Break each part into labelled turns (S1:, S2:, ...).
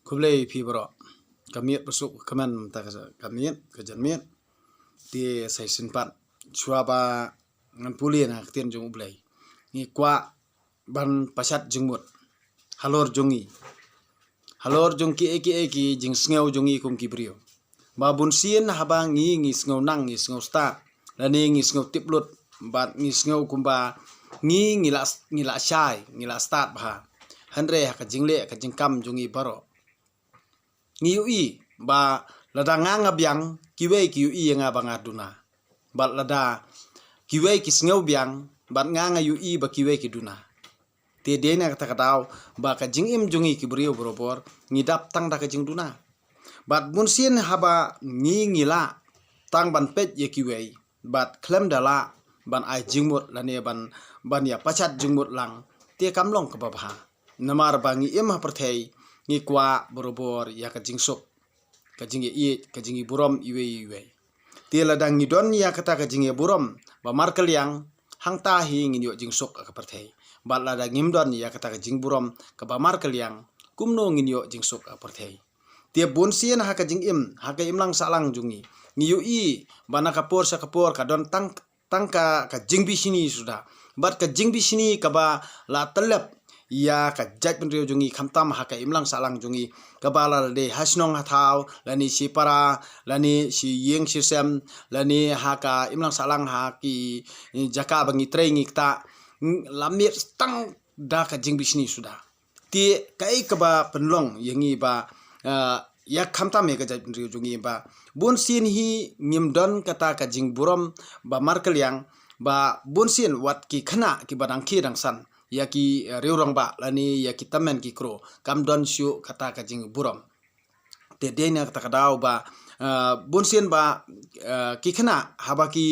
S1: kublai pi bro kamiet besuk kaman ta kamiet kejanmiet di sai sinpat chua ba ngan puli na ktien jong ublai ni kwa ban pasat jengmut halor jong ki jing sngew jongi kum ki brio ba bun sien haba ngi sngew nang ngi sngew start lani ngi sngew tiplut bat ngi sngew kumba ngi la shai ngi la start ba hanre ha ka jingle ka jingkam jongi baro ngi ui ba lada nga biang kiwe ki ui nga ba ngaduna bat lada kiwe ki sngew biang bat nga ui ba kiwe ki duna te dena kata kataw ba ka jingim jongi ki brio borobor ngidap tang da ka jing duna bat bun sien haba ngi la tang ban pet ye kiwe bat klem dala ban ai jingmut lane ban ya pachat jingmut lang te kamlong ka babha namar ba ngi im ha perthei ngi kwa borobor ya ka jingsuk ka jingi i ka jingi burom iwe te ladang ngi don ya kata ka jingi burom ba markel yang hang ta hi ngi yo jingsuk ka perthei bat ladang ngim don ya kata ka jing burom ka ba markel yang kumno ngi yo jingsuk ka perthei te bun sien ha ka jing im ha ka imlang salang jungi ngi yu i bana kapor sa kapor ka don tang ka jing bisini sudah bat ka jing bisini ka ba la telep ya ka jaj penrio jungi khamtam ha ka imlang salang jungi ka ba la de hasnong hathau lani sipara lani si yeng sisem lani ha ka imlang salang ha ki jaka bangi treng ikta lamir tang da ka jing bisini sudah ti kai ka ba penlong yengi ba ya khamta me ka jaj penrio jungi ba bun sin hi ngim don kata ka jing burom ba markel yang ba bun sin wat ki khana ki badang khi dang san ya ki reurang ba lani ya ki tamen ki kro kam don shu kata ka jing burom te dena kata kadaw ba bun sin ba ki khana haba ki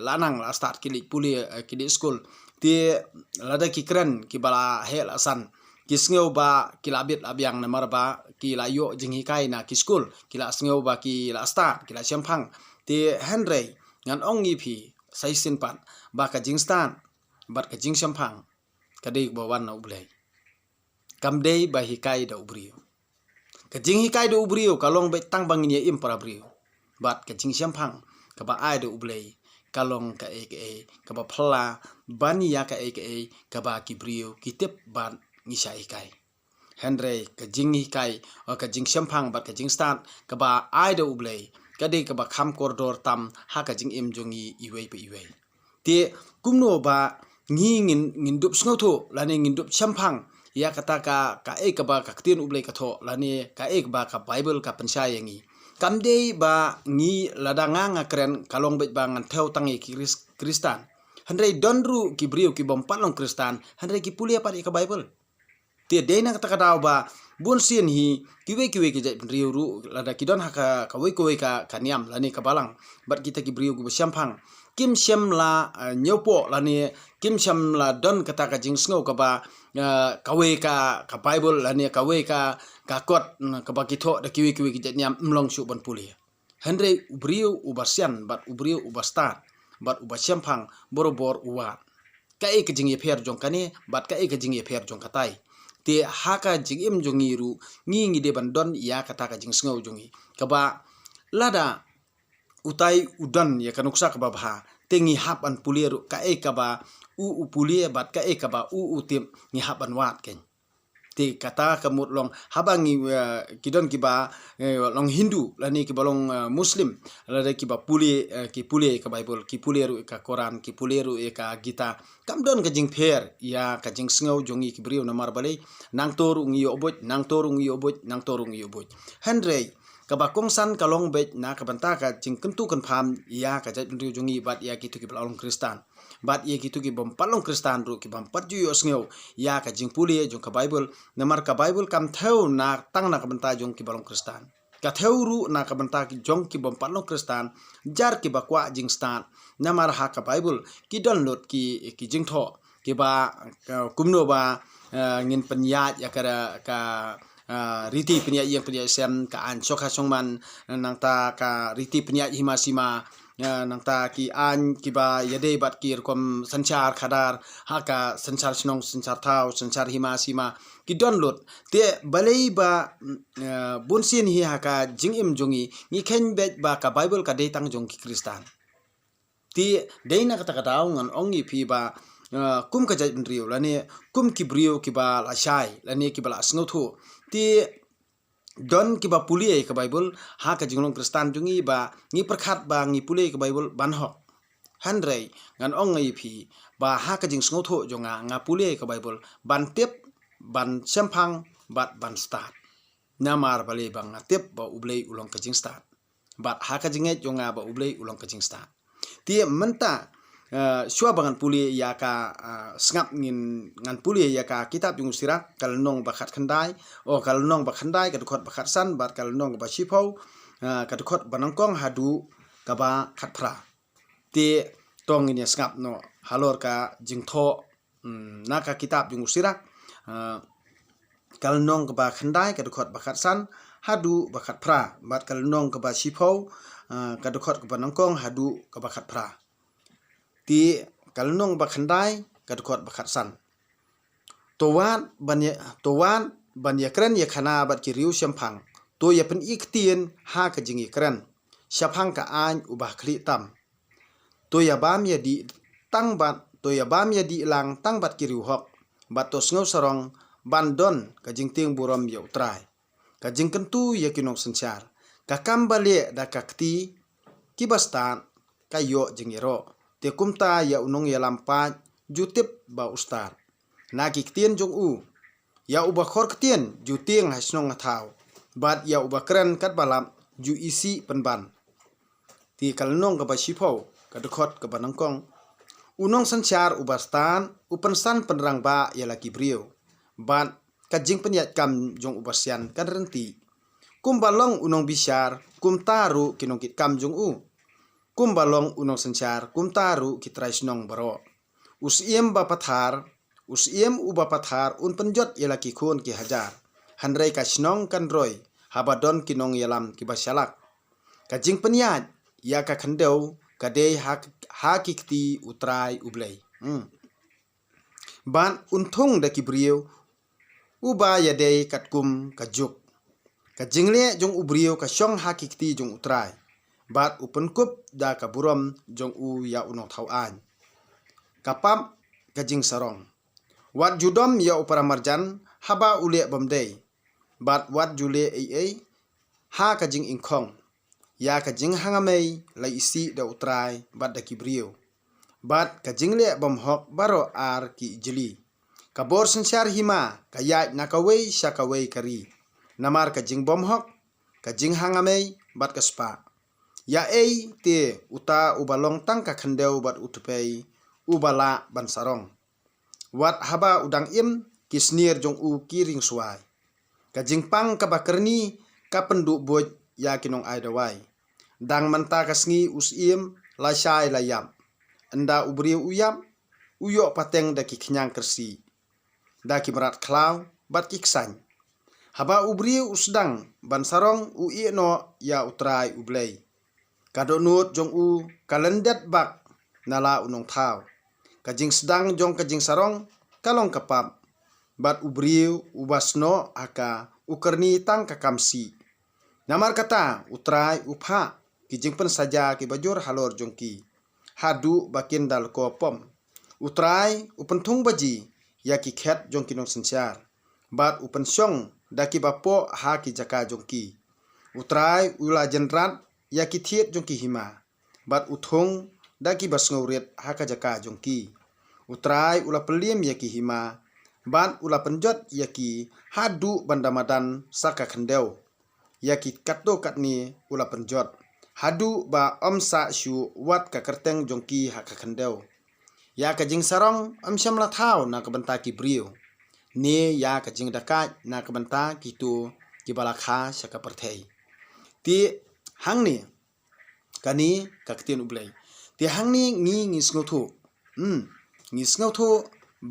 S1: lanang la start ki puli ki di school te lada ki kren ki bala hel asan ki sngew ba ki labit abyang na marba ki la yo jing hikai na ki school ki la sngew ba ki la start ki la champang te henry ngan ong ngi phi sai sin pan ba ka jing stan bat ka jing champang kadai ba wan na ublai kam dei ba hikai da ubrio ka jing hikai da ubrio kalong be tang bangin ye im para brio bat ka jing champang ka ba ai da ublai kalong ka ka ba phla bani ya ka ka ba ki brio ki tep ban ngisa hikai henry ka jing hikai o ka jing champang bat ka jing stan ka ba ai da ublai kadai ka ba kham koridor tam ha ka jing im jongi iwei pe iwei te kumno ba ngin dup sngoto lani ngin dup champang ya kata ka ba ka tin ublai ka tho lani ka ba ka bible ka pensha yangi kamde ba ngi ladanga kren kalong bet ba ngan theu tangi kristan handai donru ki brio ki bom palong kristan handai ki pulia pa ka bible te dena kata kadaw ba bun sien hi kiwe ki jai brio ru lada kidon ha ka we ka niam lani ka balang bat kita ki brio gu champang kim shem la nyopo lani kim shem la don kata ka jing sngo ka ba kawe ka bible lani kawe ka kot ka ba kitho da kiwe ki jat nyam mlong shu ban puli henry ubrio ubasian bat ubrio ubastar bat ubasyampang borobor uwa ka ka jing ye pher jong kane bat ka jing ye pher jong katai te haka jing im jongi ru ngi de ban don ya kata ka jing sngo jongi ka ba lada utai udan ya kanuksa ka babha tengi hapan puliru ka ba u pulie bat ka ba u tim ni hapan wat ken te kata kamut long habangi kidon ki ba long hindu lani ki balong muslim lada ki ba pulie ka bible ki puliru ka quran ki puliru ka gita kam don ka jing pher ya ka jing sngo jongi ki brio na marbale nang toru ngi oboj henry kabakong san kalong bet na kabanta ka jing kentu kan pham ya ka jat ndu jongi bat ya ki tu ki balong kristan bat ye ki tu ki bom palong kristan ru ki bam pat ju yo sngew ya ka jing puli jong ka bible namar ka bible kam theu na tang na kabanta jong ki balong kristan ka theu ru na kabanta ki jong ki bom palong kristan jar ki bakwa jing stan namar ha ka bible ki download ki jing tho ki ba kumno ba ngin penyat ya ka riti penyak yang penyak sem ka an sokha songman nang ta ka riti penyak himasima nang ta ki an ki ba yade bat ki kom sanchar khadar haka sanchar snong sanchar thau sanchar hima sima ki download te balei ba bunsin hi haka jingim jongi ni ken bet ba ka bible ka de tang jong ki kristan ti deina kata kata ngan ongi pi ba kum ka jai brio lani kum ki brio ki ba la shai lani ki ba la sngo thu ti don ki ba puli ka bible ha ka jinglong kristan jungi ba ngi perkhat ba ngi puli ka bible ban ho handrei ngan ong ngai phi ba ha ka jing sngo tho jonga nga puli ka bible ban tip ban sempang bat ban start namar bale bang nga tip ba ublei ulong ka jing start bat ha ka jinget jonga ba ublei ulong ka jing start ti menta shua bangan puli ya ka sngap ngin ngan puli ya ka kitab yung sirak kal nong bakhat khandai o kal nong bakhat khandai ka dukot bakhat san bat kal nong ba shipau ka dukot banangkong hadu ka ba khat phra ti tong ini sngap no halor ka jingtho na ka kitab yung sirak kal nong ka ba khandai ka dukot bakhat san hadu bakhat phra bat kal nong ka ba shipau ka dukot ka banangkong hadu ka bakhat phra ti kalnong bakhandai kadukot bakhat san towan banya kran ya khana bat ki riu sempang to ya pen iktien ha ka jingi kran syapang ka an ubah kli tam to ya bam ya di tang bat to ya bam ya di lang tang bat ki riu hok bat to sngo sarong bandon ka jingting buram ya utrai ka jingkentu ya kinong senchar ka kambale da kakti kibastan kayo jingiro te kumta ya unong ya lampat jutip ba ustar na kiktien jong u ya uba khor ktien juting hasnong thau bat ya uba kren kat balam ju isi penban ti kalnong ka ba shipau ka dekhot ka banangkong unong sanchar ubastan upensan penerang ba ya laki brio bat ka jing penyat kam jong ubasian kan renti kum balong unong bisyar kum taru kinong kit kam jong u kum balong unong senchar kum taru kitrais nong baro usiem ba pathar usiem uba pathar un penjot yalaki khun ki hajar hanrei ka snong kan roi habadon kinong yalam ki basyalak ka jing penyat ya ka khandeu ka dei ha kikti utrai ublei ban unthung da ki brio uba ya dei katkum ka juk ka jingle jong ubrio ka syong ha kikti jong utrai bat upen kup da ka buram jong u ya unong thau an kapam ka jing sarong wat judom ya upara marjan haba ule bomdei bat wat jule ei ha ka jing ingkhong ya ka jing hangamei lai isi da utrai bat da kibrio bat ka jing le bom hok baro ar ki jeli ka bor sensyar hima ka ya nakawei syakawei kari namar ka jing bom hok ka jing hangamei bat ka spa ya te uta ubalong tang ka khandeu bat utupei ubala ban sarong wat haba udang im kisnir jong u kiring suai ka jingpang ka bakerni ka pendu boj ya kinong ai dawai dang manta ka sngi usim la shai la yam anda ubriu uyam uyo pateng da ki khnyang kersi da ki merat klau bat ki ksan haba ubriu usdang ban sarong u no ya utrai ublei kadonut jong u kalendet bak nala unong thau kajing sedang jong kajing sarong kalong kapap bat ubriu ubasno aka ukerni tang kakamsi namar kata utrai upha kijing pen saja ki bajur halor jongki hadu bakin dal kopom utrai upentung baji ya ki khet jong kinong sensyar bat upen syong daki bapo ha ki jaka jongki utrai ula jenrat ya ki thiet jongki hima bat uthong daki basngauret ha ka jaka jongki utrai ula pelim ya ki hima ban ula penjot ya ki hadu bandamadan saka khandeu ya ki katdo katni ula penjot hadu ba omsa shu wat ka kerteng jongki ha ka khandeu ya ka jing sarong amsyam la thau na ka banta ki brio ne ya ka jing dakat na ka banta ki tu ki balakha saka perthei ti hangni kani kaktin ublei ti hangni ngi snothu ngi snothu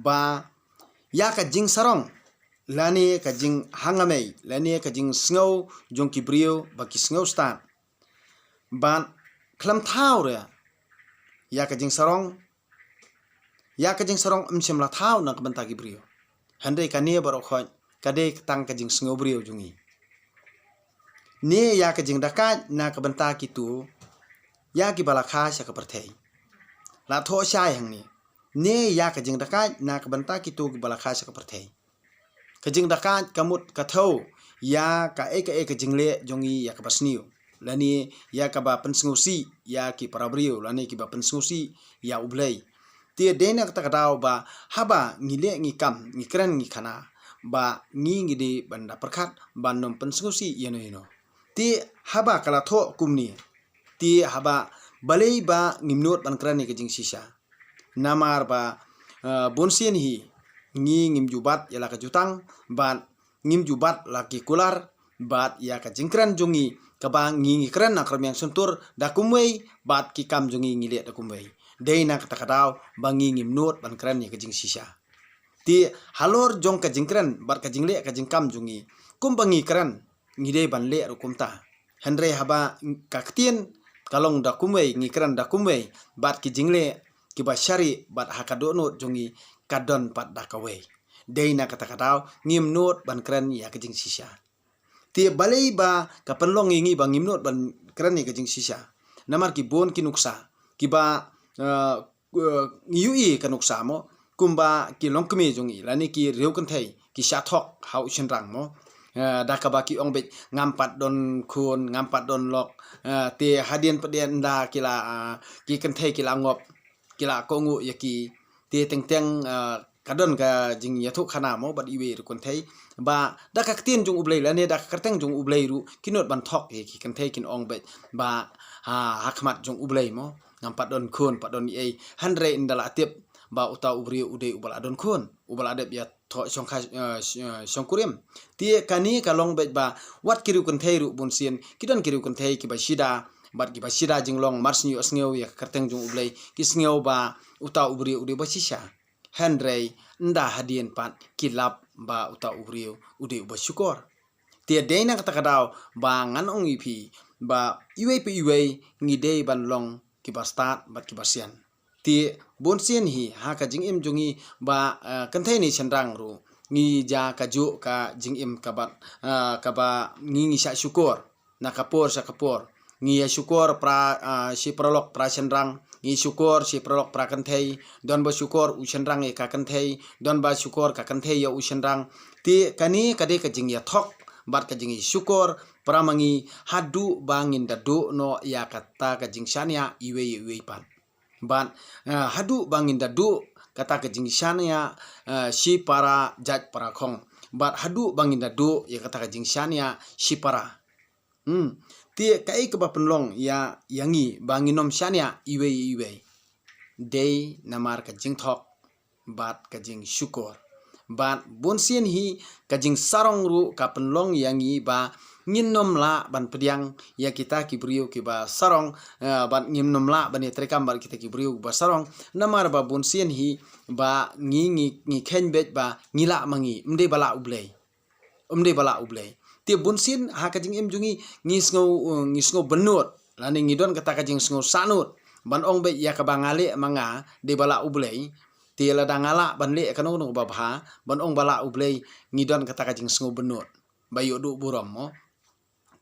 S1: ba ya ka jing sarong lani ka jing hangamei lani ka jing snow jongki brio ba ki snow stan ban kelam thau re ya ka jing sarong la thau na ka banta ki brio handai ka ne barok khoj ka de tang ka jing sngo brio jungi ne ya ka jing dakat na ka banta ki tu ya ki bala kha sha ka perthei la tho shai hang ne ya ka jing dakat na ka banta ki tu ki bala kha sha ka perthei ka jing dakat kamut ka tho ya ka ka jing le jongi ya ka basniu lani ya ka ba pensngu si ya ki parabrio lani ki ba pensngu si ya ublei tia dena kata kadau ba haba ngile ngi kam ngi kran ngi khana ba ngi di banda perkhat ban nom pensngu si yeno ti haba kala tho kumni ti haba balei ba ngimnot ban kran ni ke jing sisa namar ba bonsien hi ngi ngim jubat yala ka jutang ban ngim jubat la ki kular bat ya ka jingkran jungi kabang ngi kran na kram yang suntur da kumwei bat ki kam jungi ngile da kumwei dei na kata kadau bangi ngim not ban kran ni ka jing sisa ti halor jong ka jingkran bat ka jingle ka jingkam jungi kum bangi kran ngi dei ban le ru kumta handre haba ka ktien kalong da kumwei ngi kran da kumwei bat ki jingle ki ba shari bat hakado not jungi kadon pat da kawe dei na kata kadau ngim not ban kran ya ka jing sisa ti balei ba ka penlong ngi ba ngim not ban kran ni ka jing sisa namar ki bon ki nuksa ki ba yui ka nuksa mo kumba ki longkme jongi lani ki reu kan thai ki sha thok hau chen rang mo da ka ba ki ong be ngampat don khun ngampat don lok te hadien pedien da kila ki kan thai kila ngop kila kongu ya ki te teng teng kadon ka jing ya thu khana mo bat iwe ru kon thai ba da ka ktien jung ublei la ne da ka kerteng jung ublei ru kinot ban thok e ki kan thai kin ong be ba hakmat jung ublei mo ngampat don khun pat don ei handre indala tip ba uta ubri ude ubal adon khun ubal adep ya tho songkha songkurim tie kani kalong be ba wat kiru kan thai ru bonsien kidon kiru kan thai ki ba shida bat ki ba shida jinglong marsni asngeu ya kerteng jung ublei ki sneu ba uta ubri ude ba sisa handre nda hadien pat kilap ba uta ubri ude ba syukur tie deina kata kadau ba ngan ong ipi ba iwe pe iwe ngidei ban long ki ba start bat ki ba sian ti bonsien hi ha ka jing im jungi ba kan thai ni chenrang ru ngi ja ka ju ka jing im ka ba ngi sha syukur na kapor sa kapor ngi ya syukur pra si prolog pra chenrang ngi syukur si prolog pra kan thai don ba syukur u chenrang e ka kan thai don ba syukur ka kan thai ya u chenrang ti kani kade ka jing ya thok bat ka jing syukur pramangi hadu bangin da do no ya kata ka jing shania iwe pan ban hadu bangin da do kata ka jing shania si para jaj para khong bat hadu bangin da do ya kata ka jing shania si para ti kai ka ba penlong ya yangi banginom shania iwe dei namar ka jing thok bat ka jing syukur ban bonsien hi ka jing sarong ru ka penlong yangi ba nginnom la ban pediang ya kita ki brio ki ba sarong ban ngimnom la ban trekam ban kita ki brio ba sarong namar ba bonsien hi ba ngi khen bet ba ngila mangi mde bala ublei ti bonsien ha ka jing em jungi ngi sngo benut lani ngidon kata ka jing sngo sanut ban ong be ya ka bangale manga de bala ublei ti la dangala ban le kanu no ba bha ban ong bala ublei ngidon kata ka jing sngo benut bayo du buram mo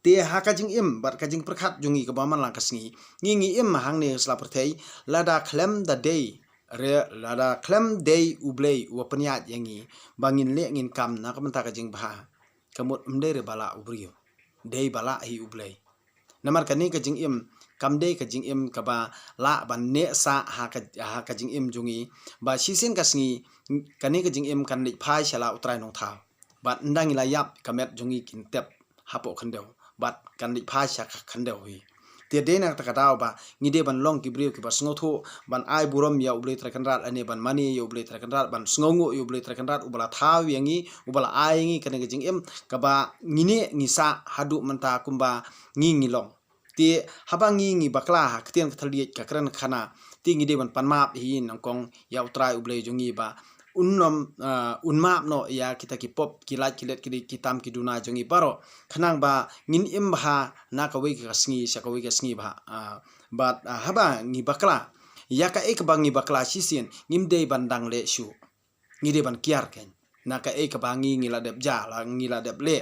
S1: ti ha ka jing im bat ka jing perkhat jungi ka baman lang kasngi ngi im hang ne sla perthei lada klem da day re lada klem day ublei wapanyat yangi bangin le ngin kam na ka menta ka jing bha kamut mde re bala ubrio day bala hi ublei namar kani ka jing im kam day ka jing im ka ba la ban ne sa ha ka jing im jungi ba sisen kasngi kani ka jing im kan lik phai shala utrai nong tha bat ndang ila yap kamet jungi kin tep hapo khandeu bat kan lik phai sha khandeu hi ti dena ta kadau ba ngide ban long ki brio ki ba sngo tho ban ai burom ya ublei trakan rat ane ban mani ya ublei trakan rat ban sngongo ya ublei trakan rat ubala thaw yangi ubala ai ngi kan ga jing im ka ba ngine ngisa hadu menta kumba ngi long ti haba ngi bakla ha ktien ka thaliet ka kran khana ti ngide ban panmap hi nangkong ya utrai ublei jungi ba unmap no ya kita ki pop kilat kilet kitam ki duna jongi paro khanang ba ngin im bha na ka wi ka sngi sa ka wi ka sngi bha bat haba ngi bakla ya ka ek bang ngi bakla sisien ngimde bandang le shu ngide ban kiar ken na ka ek bangi ngi la dep ja la ngi la dep le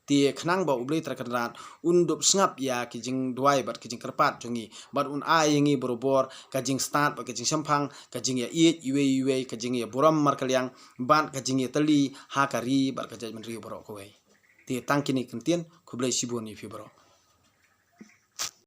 S1: ti khnang ba uble terkenat undup sngap ya kijing duai bat kijing kerpat jongi bat un ngi borobor kajing start ba kijing sampang kajing ya iet iwe kajing ya buram markalyang ban kajing ya tali hakari bat kajaj menri borok kowe ti tangkini kentien kublai siboni fi borok